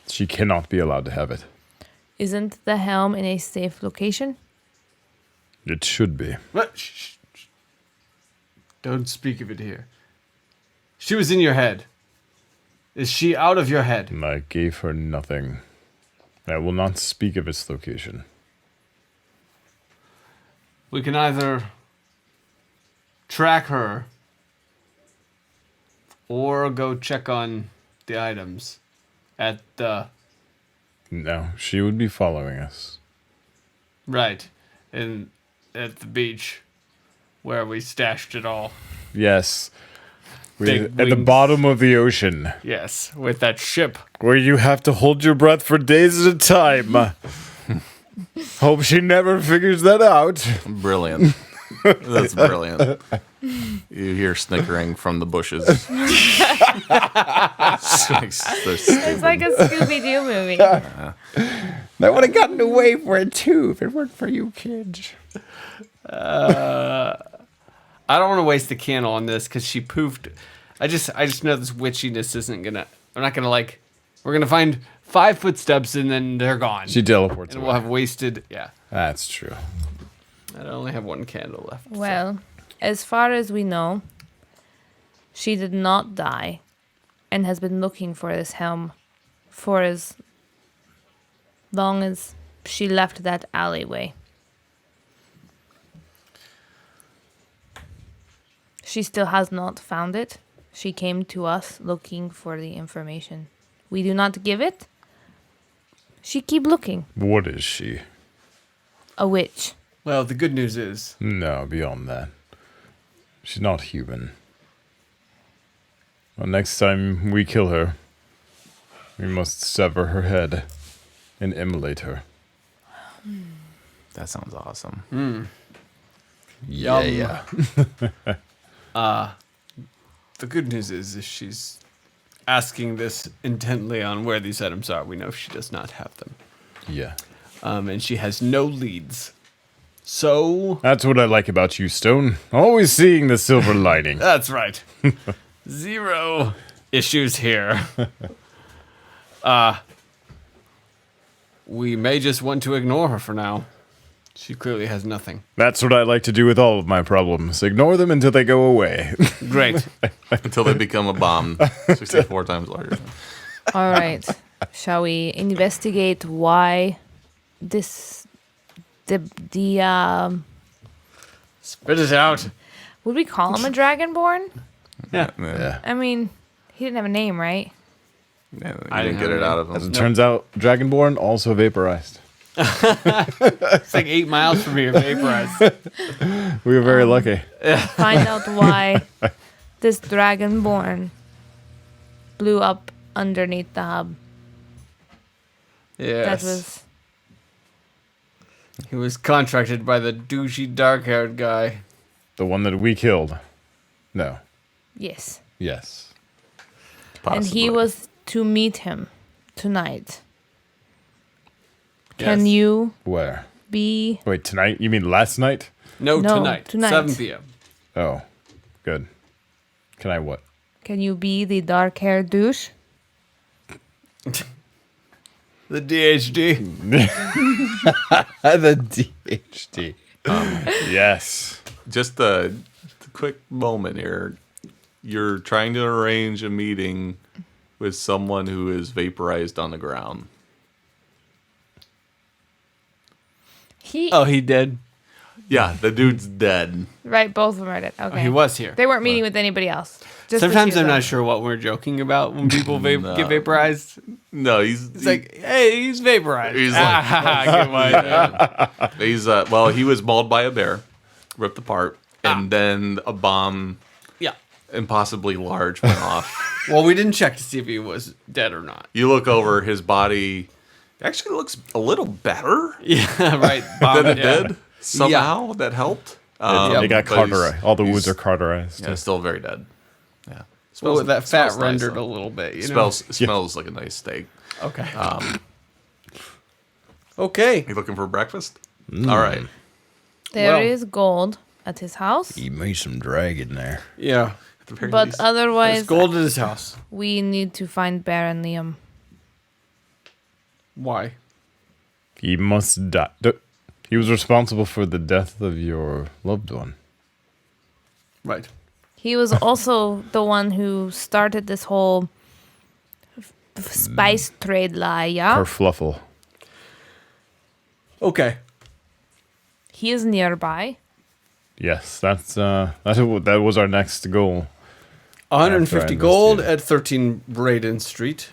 She cannot be allowed to have it. Isn't the helm in a safe location? It should be. What? Shh. Don't speak of it here. She was in your head. Is she out of your head? I gave her nothing. I will not speak of its location. We can either track her or go check on the items at the No, she would be following us. right in at the beach where we stashed it all. Yes. Big At the wings. bottom of the ocean, Yes, with that ship. where you have to hold your breath for days at a time. Hope she never figures that out. Brilliant. That's brilliant. You hear snickering from the bushes. It's It's like a Scooby Doo movie. I would have gotten away for it too if it weren't for you kids. I don't want to waste the candle on this because she poofed. I just know this witchiness isn't gonna. I'm not gonna like. We're gonna find 5 footsteps and then they're gone. She teleports and away. we'll have wasted. Yeah. That's true. I only have one candle left. so. Well, as far as we know, she did not die and has been looking for this helm for as long as she left that alleyway. She still has not found it. She came to us looking for the information. We do not give it. She keep looking. What is she? A witch. Well, the good news is No, beyond that. She's not human. Well, next time we kill her, we must sever her head and immolate her. That sounds awesome. Yeah. the good news is if she's asking this intently on where these items are, we know she does not have them. Yeah. And she has no leads. So That's what I like about you, Stone. Always seeing the silver lining. that's right. 0 issues here. We may just want to ignore her for now. She clearly has nothing. That's what I like to do with all of my problems. Ignore them until they go away. Great. Until they become a bomb 64 times larger. All right. Shall we investigate why this the Spit it out. would we call him a dragonborn? Yeah. Yeah. I mean, he didn't have a name, right? Yeah, you I didn't didn't get it have out of As them. it turns out, Dragonborn also vaporized. It's like 8 miles from here, vaporized. We were very lucky. Find out why this dragonborn blew up underneath the hub. Yes. That was He was contracted by the douchey dark-haired guy. The one that we killed. No. yes. Yes. And he Possibly. was to meet him tonight. Can Yes. you Where? be Wait, tonight? You mean last night? No, No, tonight. tonight. 7 p.m. Oh. Good. Can I what? can you be the dark-haired douche? The DHD. The DHD. Yes. Just a quick moment here. You're trying to arrange a meeting with someone who is vaporized on the ground. He Oh, he did? Yeah, the dude's dead. right, both of them are dead. Okay. Oh, he was here. They weren't meeting with anybody else. Just the Sometimes two I'm of not them. sure what we're joking about when people No. get vaporized. No, he's It's like, hey, he's vaporized. He's like- Get my- he's well, he was mauled by a bear, ripped apart, and then a bomb, yeah. impossibly large, went off. Well, we didn't check to see if he was dead or not. You look over, his body actually looks a little better Yeah, right. than it yeah. did. Somehow that helped. They got but cauterized. All the he's- wounds are cauterized. Yeah, still very dead. Yeah, Well, that fat smells nice, rendered though. a little bit. You know? Smells like a nice steak. Okay. Okay. You looking for breakfast? All right. There Well- is gold at his house, You made some dragon there. Yeah. At the very but least. There's otherwise, gold in his house. we need to find Baron Liam. Why? He must die. He was responsible for the death of your loved one. Right. He was also the one who started this whole spice trade lie, yeah? Kerfluffle. Okay. He is nearby. Yes, that was our next goal. 150 After I gold investigated. at 13 Braden Street.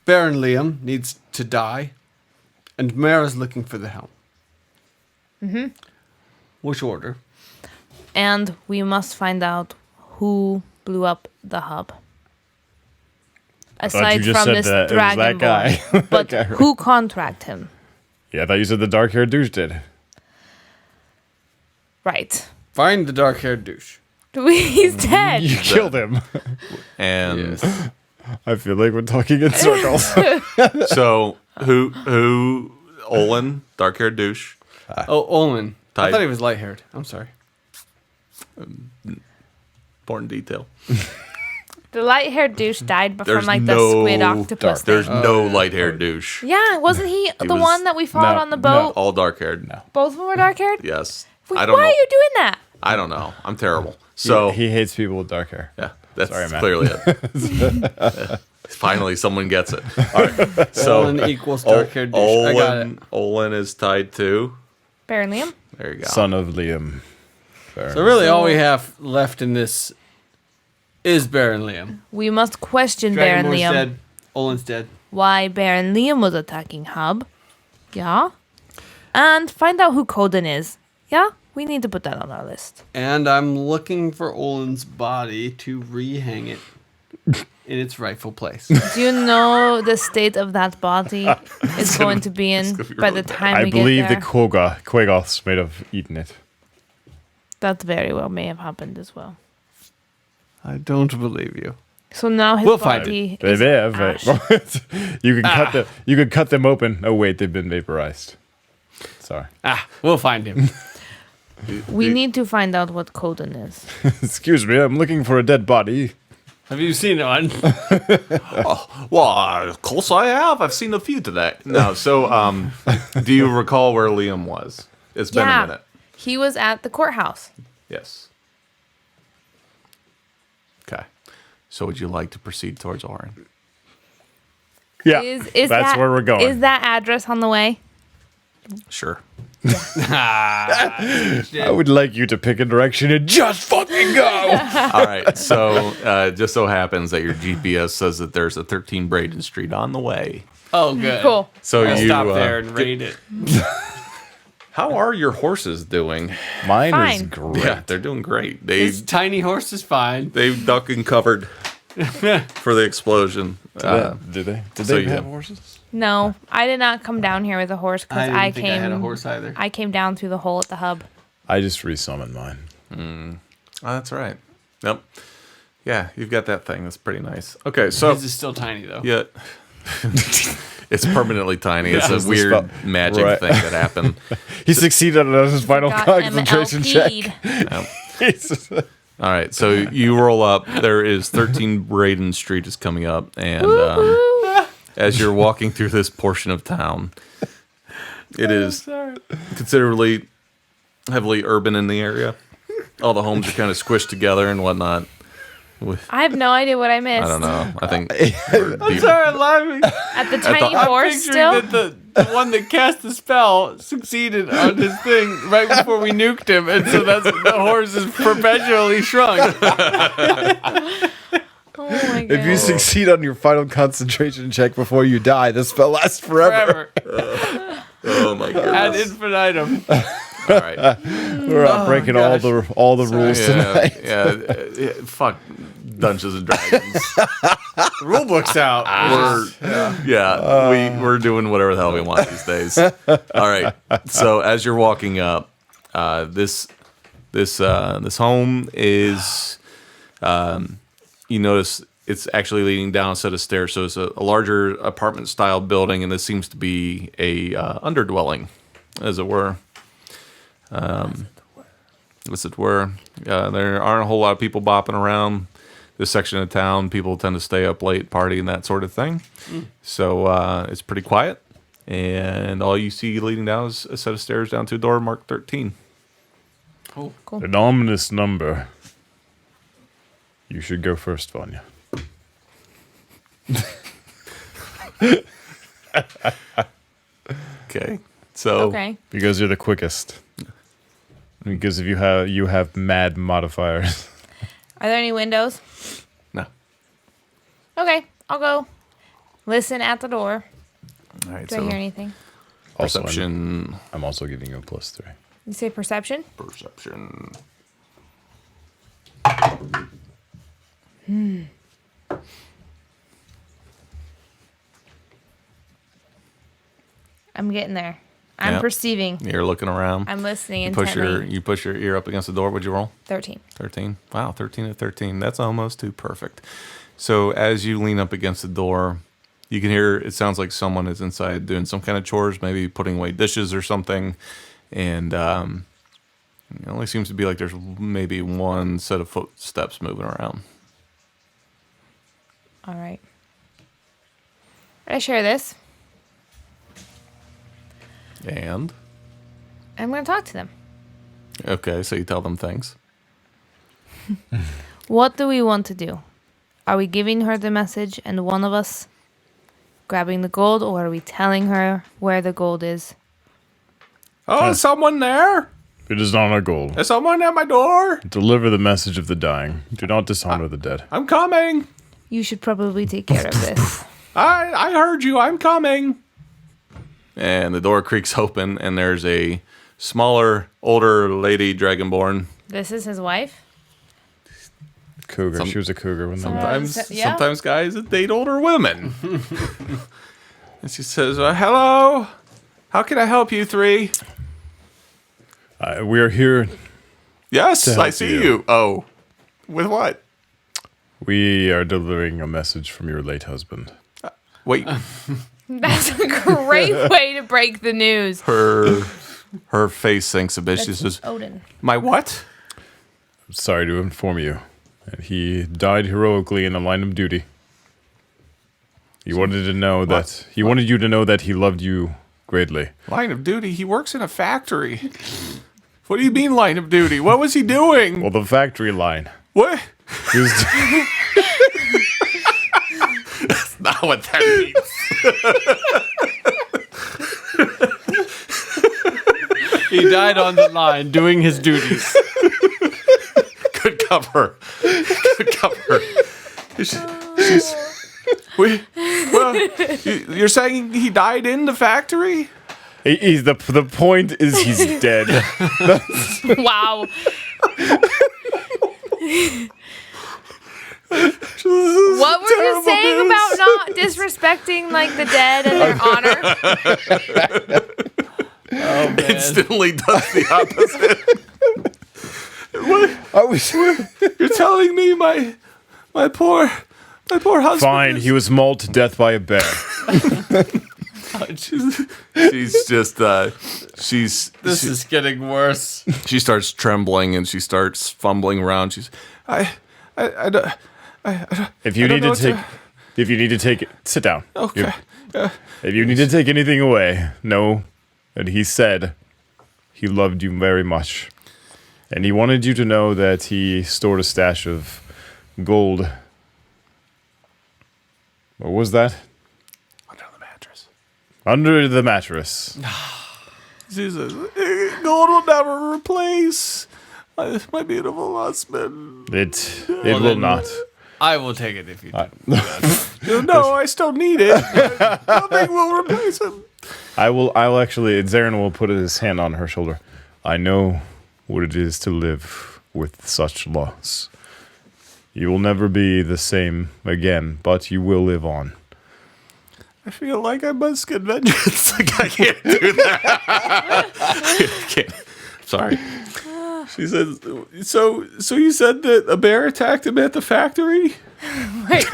Baron Liam needs to die. And Mara's looking for the helm. Mm-hmm. Which order? And we must find out who blew up the hub. thought Aside you just from said this that it was dragon that guy. boy. But guy, right? who contract him? Yeah, I thought you said the dark-haired douche did. Right. Find the dark-haired douche. He's dead. You killed him. And I feel like we're talking in circles. so who Olin, dark haired douche. Oh, Olin. I Tied. thought he was light-haired. I'm sorry. Important detail. The light-haired douche died from There's like the no squid octopus There's thing. no light haired douche. Yeah, wasn't he the was- one that we fought No, on the no. boat? All dark haired. No. Both of them were dark-haired? Yes. Wait, I don't why know. are you doing that? I don't know. I'm terrible. So he hates people with dark hair. yeah, that's Sorry, man. clearly it. Finally, someone gets it. All right. So Olin equals dark-haired douche. I got it. Olin is tied to. Baron Liam? There you go. Son of Liam. Fair. So really, all we have left in this is Baron Liam. We must question Baron Dragonborn's Liam. dead. Olin's dead. Why Baron Liam was attacking Hub. Yeah. And find out who Coden is. Yeah? We need to put that on our list. And I'm looking for Olin's body to rehang it in its rightful place. Do you know the state of that body is going to be in gonna be by really the bad. time I we believe get the there? quaggoths may have eaten it. That very well may have happened as well. I don't believe you. So now his We'll find body They is live. ash. You could cut them open. Oh wait, they've been vaporized. Sorry. We'll find him. We need to find out what Coden is. Excuse me, I'm looking for a dead body. Have you seen one? Well, of course I have. I've seen a few today. No, so do you recall where Liam was? It's been a minute. He was at the courthouse. Yes. Okay. So would you like to proceed towards Orin? Yeah, Is that's that, where we're going. Is that address on the way? Sure. I would like you to pick a direction and just fucking go. All right. So just so happens that your GPS says that there's a 13 Braden Street on the way. Oh, good. Cool. So I'll you stop there and raid it. How are your horses doing? Mine is Fine. great. Yeah, they're doing great. His tiny horse is fine. They duck and covered for the explosion. Did they? Did so they you have have- horses? No, I did not come down here with a horse because I I didn't think came. I had a horse either. I came down through the hole at the hub. I just resummoned mine. Oh, that's right. Yep. Yeah, you've got that thing. That's pretty nice. Okay, so His is still tiny though. yeah, it's permanently tiny. It's This is a the weird spell. magic Right. thing that happened. He succeeded on his final Got concentration check. MLP'd. All right, so you roll up. There is 13 Braden Street is coming up, and as you're walking through this portion of town, it is considerably heavily urban in the area. All the homes are kind of squished together and whatnot. I have no idea what I missed. I don't know. I think I'm sorry, I'm laughing. At the tiny I'm horse picturing still? that the one that cast the spell succeeded on his thing right before we nuked him, and so that's the horse is perpetually shrunk. Oh my god. If you succeed on your final concentration check before you die, the spell lasts forever. Forever. oh my Ad goodness. infinitum. All right. We're out breaking all the rules tonight. Yeah, fuck Dungeons and Dragons. The rule book's out. We're doing whatever the hell we want these days. All right. So as you're walking up, this home is, you notice it's actually leading down a set of stairs. So it's a larger apartment style building, and this seems to be a underdwelling, as it were. As it were. There aren't a whole lot of people bopping around this section of town. People tend to stay up late, party, and that sort of thing. So it's pretty quiet. And all you see leading down is a set of stairs down to a door marked 13. An ominous number. You should go first, Vanya. Okay. So Okay. Because you're the quickest. Because if you have mad modifiers. Are there any windows? no. Okay, I'll go. Listen at the door. All right. Do I So hear anything? Also, perception. I'm also giving you a +3. You say perception? Perception. I'm getting there. I'm Yep. perceiving. You're looking around. I'm listening You push intently. you push your ear up against the door. What'd you roll? 13. 13. Wow, 13 to 13. That's almost too perfect. So as you lean up against the door, you can hear it sounds like someone is inside doing some kind of chores, maybe putting away dishes or something. And it only seems to be like there's maybe one set of footsteps moving around. All right. I share this. And I'm going to talk to them. okay, so you tell them things. What do we want to do? Are we giving her the message and one of us grabbing the gold, or are we telling her where the gold is? Oh, is someone there? It is not our goal. Is someone at my door? Deliver the message of the dying. Do not dishonor the dead. I'm coming. You should probably take care of this. I heard you. I'm coming. And the door creaks open, and there's a smaller, older lady dragonborn. This is his wife? Cougar. She was a cougar when they met. Sometimes guys date older women. And she says, hello. How can I help you three? We are here Yes, To I help see you. you. Oh, with what? We are delivering a message from your late husband. Wait, That's a great way to break the news. her face sinks a bit. She That's says, Odin. "My what?" Sorry to inform you that he died heroically in the line of duty. He wanted to know that he wanted you to know that he loved you greatly. Line of duty? He works in a factory. What do you mean line of duty? What was he doing? Well, the factory line. What? He was That's not what that means. He died on the line doing his duties. Good cover. Good cover. You're saying he died in the factory? he's the point is he's dead. Wow. What were you saying about not disrespecting like the dead and their honor? Oh, man. Instantly does the opposite. I was You're telling me my poor husband. fine. He was mauled to death by a bear. She's just This is getting worse. she starts trembling and she starts fumbling around. She's I don't. If you I don't need know to what take, if you need to take it, sit down. Okay. If you need to take anything away, know that he said he loved you very much, and he wanted you to know that he stored a stash of gold. What was that? Under the mattress. Under the mattress. She says, "Gold will never replace my beautiful husband." It Well, will then- not. I will take it if you do. No, I still need it. Nothing will replace him. I will actually. Xaeryn will put his hand on her shoulder. I know what it is to live with such loss. You will never be the same again, but you will live on. I feel like I must get vengeance. Like I can't do that. I can't. Sorry. She says, so you said that a bear attacked him at the factory? Wait,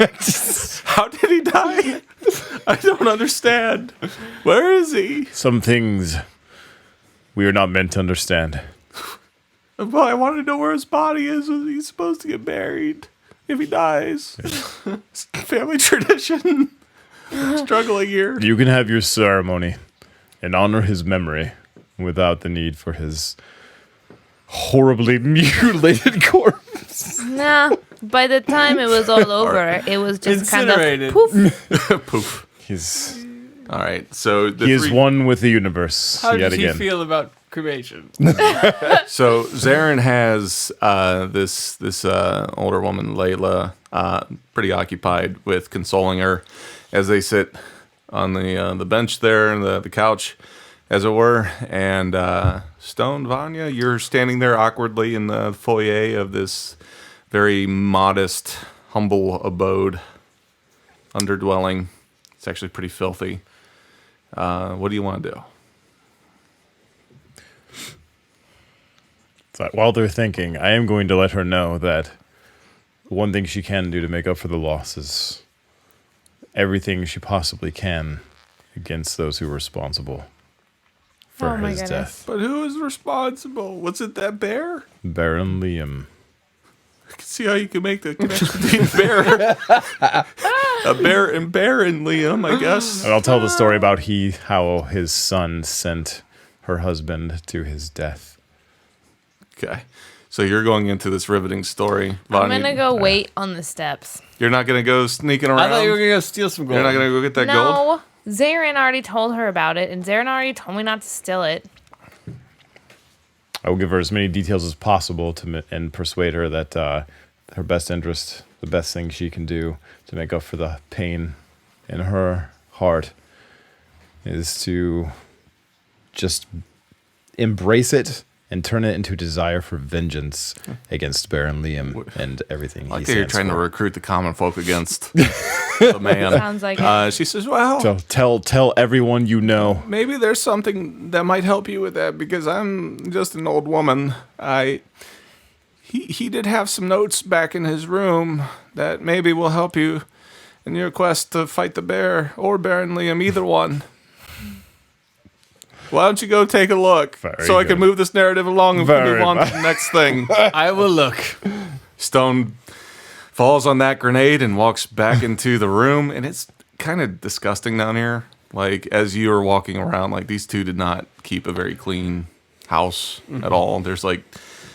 How did he die? I don't understand. Where is he? Some things we are not meant to understand. Well, I want to know where his body is. He's supposed to get buried if he dies. It's family tradition. Struggling here. You can have your ceremony and honor his memory without the need for his horribly mutilated corpse. nah. By the time it was all over, it was just kind Incinerated. of poof. Poof. He's All right. So he is one with the universe How yet does he again. feel about cremation? So Xaeryn has this older woman, Layla, pretty occupied with consoling her as they sit on the bench there, the couch, as it were. And Stone, Vanya, you're standing there awkwardly in the foyer of this very modest, humble abode, underdwelling. It's actually pretty filthy. What do you want to do? So while they're thinking, I am going to let her know that one thing she can do to make up for the loss is everything she possibly can against those who are responsible for Oh my his goodness. death. But who is responsible? Was it that bear? Baron Liam. I can see how you can make the connection between a bear and Baron Liam, I guess. And I'll tell the story about how his son sent her husband to his death. Okay. So you're going into this riveting story. I'm Vanya. gonna go wait on the steps. You're not going to go sneaking around? I thought you were going to go steal some gold. You're not going to go get that gold? No, Xaeryn already told her about it, and Xaeryn already told me not to steal it. I will give her as many details as possible and persuade her that her best interest, the best thing she can do to make up for the pain in her heart, is to just embrace it and turn it into desire for vengeance against Baron Liam and everything I like he that you're stands trying to for. recruit the common folk against the man. Sounds like it. She says, well, So tell everyone you know. maybe there's something that might help you with that because I'm just an old woman. he did have some notes back in his room that maybe will help you in your quest to fight the bear or Baron Liam, either one. Why don't you go take a look so I can move this narrative along and move on to the next thing? I will look. Stone falls on that grenade and walks back into the room, and it's kind of disgusting down here. Like, as you are walking around, like, these two did not keep a very clean house at all. There's, like,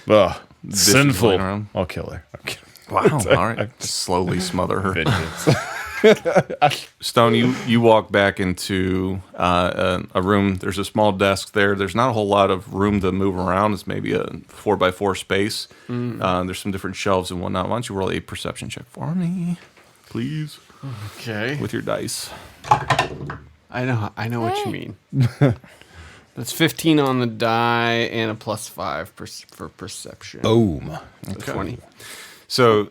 Ugh, dishes sinful. laying around. I'll kill her. Wow, all right. Slowly smother her. Vengeance. Stone, you walk back into a room. There's a small desk there. There's not a whole lot of room to move around. It's maybe a 4x4 space. There's some different shelves and whatnot. Why don't you roll a perception check for me, please, Okay. with your dice? I know what you mean. That's 15 on the die and a +5 for perception. Boom. So 20. So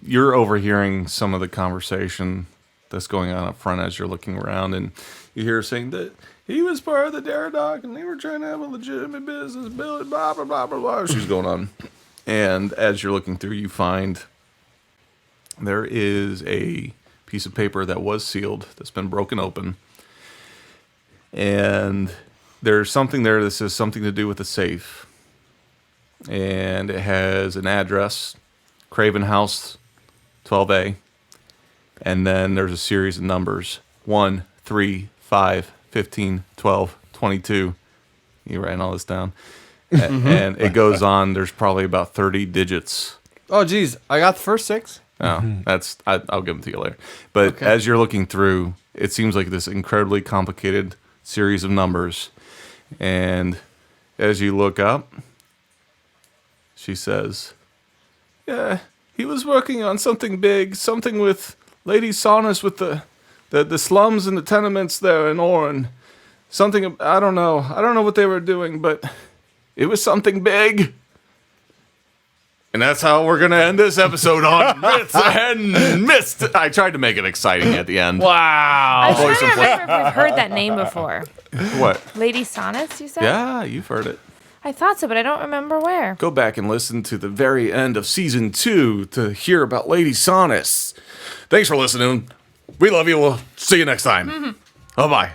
you're overhearing some of the conversation that's going on up front as you're looking around, and you hear her saying that he was part of the Dare Doc, and they were trying to have a legitimate business, blah, blah, blah, blah, blah, blah. She's going on. And as you're looking through, you find there is a piece of paper that was sealed that's been broken open. And there's something there that says something to do with the safe. And it has an address, Craven House 12A. And then there's a series of numbers, 1, 3, 5, 15, 12, 22. You writing all this down. And it goes on. There's probably about 30 digits. Oh, geez. I got the first 6. Oh, I'll give them to you later. But as you're looking through, it seems like this incredibly complicated series of numbers. And as you look up, she says, yeah, he was working on something big, something with Lady Saunas with the slums and the tenements there in Oran. Something, I don't know what they were doing, but it was something big. And that's how we're going to end this episode on Myths and Myths. I tried to make it exciting at the end. I Wow. was trying to remember if we've heard that name before. What? Lady Sonnets, you said? Yeah, you've heard it. I thought so, but I don't remember where. Go back and listen to the very end of season 2 to hear about Lady Saunas. Thanks for listening. We love you. We'll see you next time. Bye-bye.